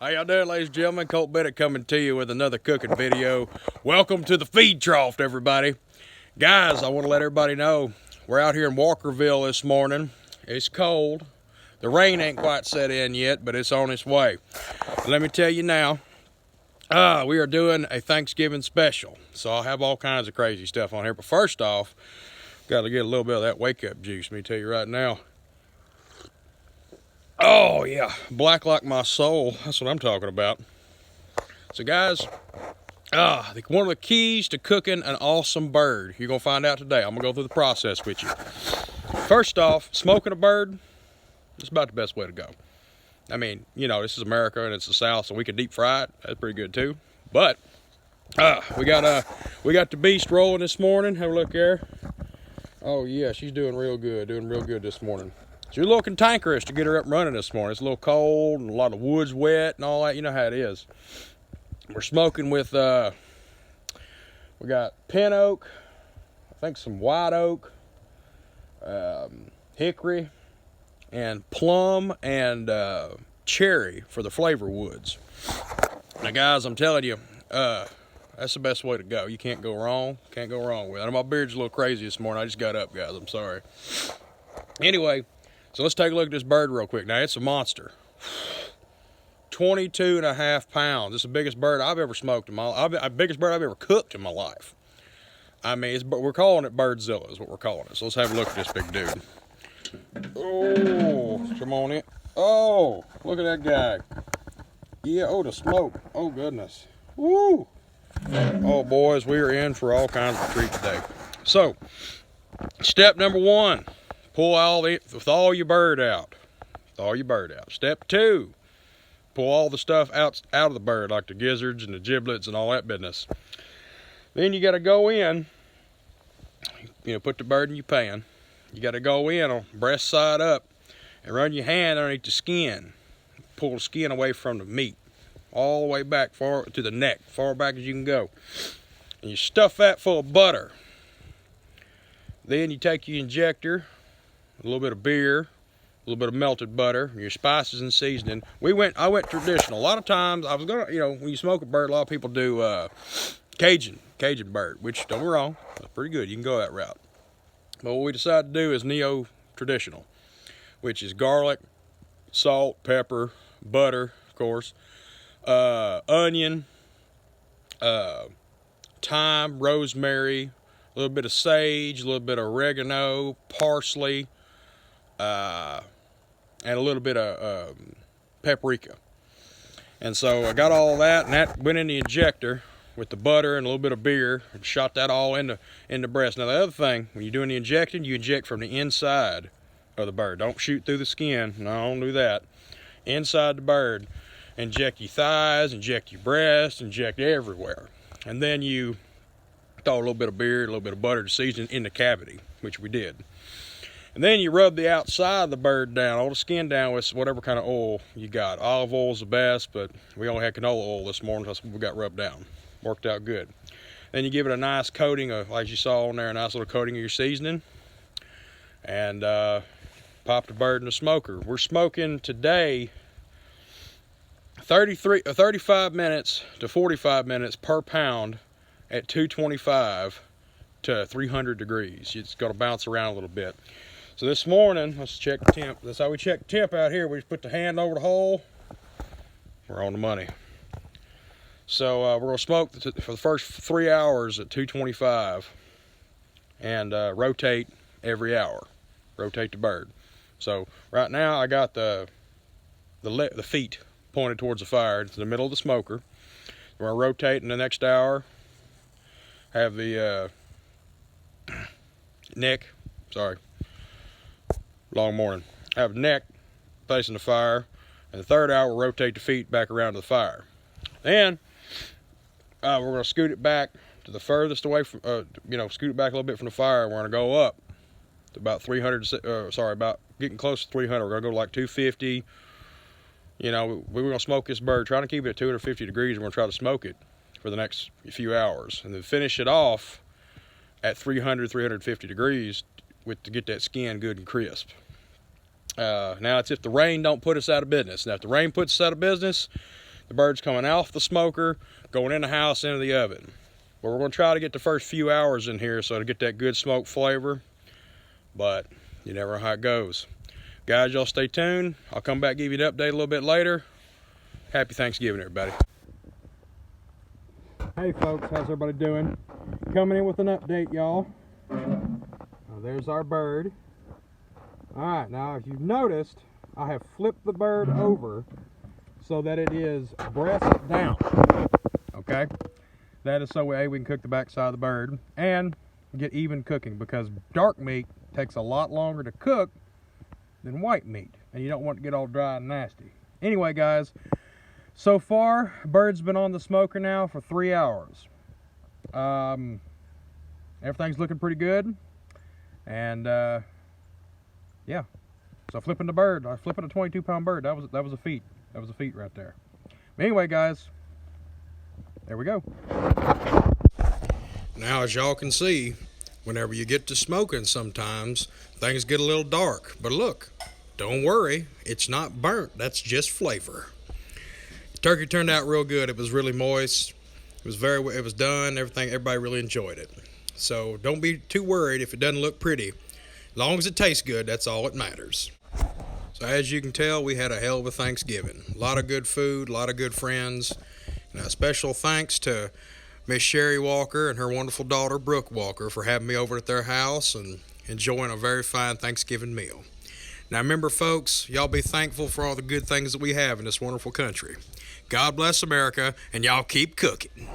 How y'all doing, ladies and gentlemen? Colt Bennett coming to you with another cooking video. Welcome to the feed trough, everybody. Guys, I want to let everybody know we're out here in Walkerville this morning. It's cold. The rain ain't quite set in yet, but it's on its way. Let me tell you now, we are doing a Thanksgiving special. So I'll have all kinds of crazy stuff on here. But first off, got to get a little bit of that wake-up juice, let me tell you right now. Oh yeah, black like my soul. That's what I'm talking about. So guys, one of the keys to cooking an awesome bird, you're gonna find out today. I'm gonna go through the process with you. First off, smoking a bird, it's about the best way to go. I mean, you know, this is America and it's the South, so we can deep fry it. That's pretty good too. But we got the beast rolling this morning. Have a look there. Oh yeah, she's doing real good this morning. She's a little cantankerous to get her up and running this morning. It's a little cold and a lot of wood's wet and all that. You know how it is. We're smoking with, we got pin oak, I think some white oak, hickory, and plum and cherry for the flavor woods. Now guys, I'm telling you, that's the best way to go. You can't go wrong. Can't go wrong with it. I know my beard's a little crazy this morning. I just got up, guys. I'm sorry. Anyway. So let's take a look at this bird real quick. Now, it's a monster. 22.5 pounds. It's the biggest bird I've ever smoked in my life. Biggest bird I've ever cooked in my life. I mean, we're calling it Birdzilla is what we're calling it. So let's have a look at this big dude. Oh, come on in. Oh, look at that guy. Yeah, oh, the smoke. Oh, goodness. Woo. Oh, boys, we are in for all kinds of treat today. So, step number one. Pull with all your bird out. Step two, pull all the stuff out of the bird, like the gizzards and the giblets and all that business. Then you got to go in, put the bird in your pan. You got to go in on breast side up and run your hand underneath the skin. Pull the skin away from the meat, all the way back far to the neck, far back as you can go. And you stuff that full of butter. Then you take your injector, a little bit of beer, a little bit of melted butter, your spices and seasoning. I went traditional. A lot of times I was gonna, when you smoke a bird, a lot of people do Cajun bird, which don't get me wrong, that's pretty good. You can go that route. But what we decided to do is neo-traditional, which is garlic, salt, pepper, butter, of course, onion, thyme, rosemary, a little bit of sage, a little bit of oregano, parsley, and a little bit of paprika. And so I got all that, and that went in the injector with the butter and a little bit of beer, and shot that all in the breast. Now the other thing, when you're doing the injecting, you inject from the inside of the bird. Don't shoot through the skin. No, don't do that. Inside the bird. Inject your thighs, inject your breast, inject everywhere. And then you throw a little bit of beer, a little bit of butter to season in the cavity, which we did. And then you rub the outside of the bird down, all the skin down with whatever kind of oil you got. Olive oil is the best, but we only had canola oil this morning, so we got rubbed down. Worked out good. Then you give it a nice coating of, like you saw on there, a nice little coating of your seasoning. And pop the bird in the smoker. We're smoking today 35 minutes to 45 minutes per pound at 225 to 300 degrees. It's going to bounce around a little bit. So this morning, let's check the temp. That's how we check the temp out here. We just put the hand over the hole. We're on the money. So we're going to smoke for the first 3 hours at 225 and rotate every hour. Rotate the bird. So right now I got the feet pointed towards the fire. It's in the middle of the smoker. We're going to rotate in the next hour. Have the neck, long morning. Have neck facing the fire, and the third hour we'll rotate the feet back around to the fire. Then we're going to scoot it back to the furthest away from, scoot it back a little bit from the fire. We're going to go up to about 300. About getting close to 300. We're going to go to like 250. We're going to smoke this bird, trying to keep it at 250 degrees. We're going to try to smoke it for the next few hours, and then finish it off at 350 degrees to get that skin good and crisp. Now it's if the rain don't put us out of business. Now if the rain puts us out of business, The bird's coming off the smoker, going in the house, into the oven. But we're going to try to get the first few hours in here so to get that good smoke flavor. But you never know how it goes. Guys, y'all stay tuned. I'll come back, give you the update a little bit later. Happy Thanksgiving, everybody. Hey folks, how's everybody doing? Coming in with an update, y'all. There's our bird. Alright, now if you've noticed, I have flipped the bird over so that it is breast down. Okay? That is so we can cook the backside of the bird and get even cooking, because dark meat takes a lot longer to cook than white meat, and you don't want it to get all dry and nasty. Anyway, guys, so far bird's been on the smoker now for 3 hours. Everything's looking pretty good, and yeah, so flipping the bird, flipping a 22-pound bird, that was a feat. That was a feat right there. But anyway, guys, there we go. Now, as y'all can see, whenever you get to smoking, sometimes things get a little dark. But look, don't worry, it's not burnt. That's just flavor. Turkey turned out real good. It was really moist. It was done. Everybody really enjoyed it. So don't be too worried if it doesn't look pretty. As long as it tastes good, that's all that matters. So as you can tell, we had a hell of a Thanksgiving. A lot of good food, a lot of good friends. And a special thanks to Miss Sherry Walker and her wonderful daughter, Brooke Walker, for having me over at their house and enjoying a very fine Thanksgiving meal. Now remember, folks, y'all be thankful for all the good things that we have in this wonderful country. God bless America, and y'all keep cooking.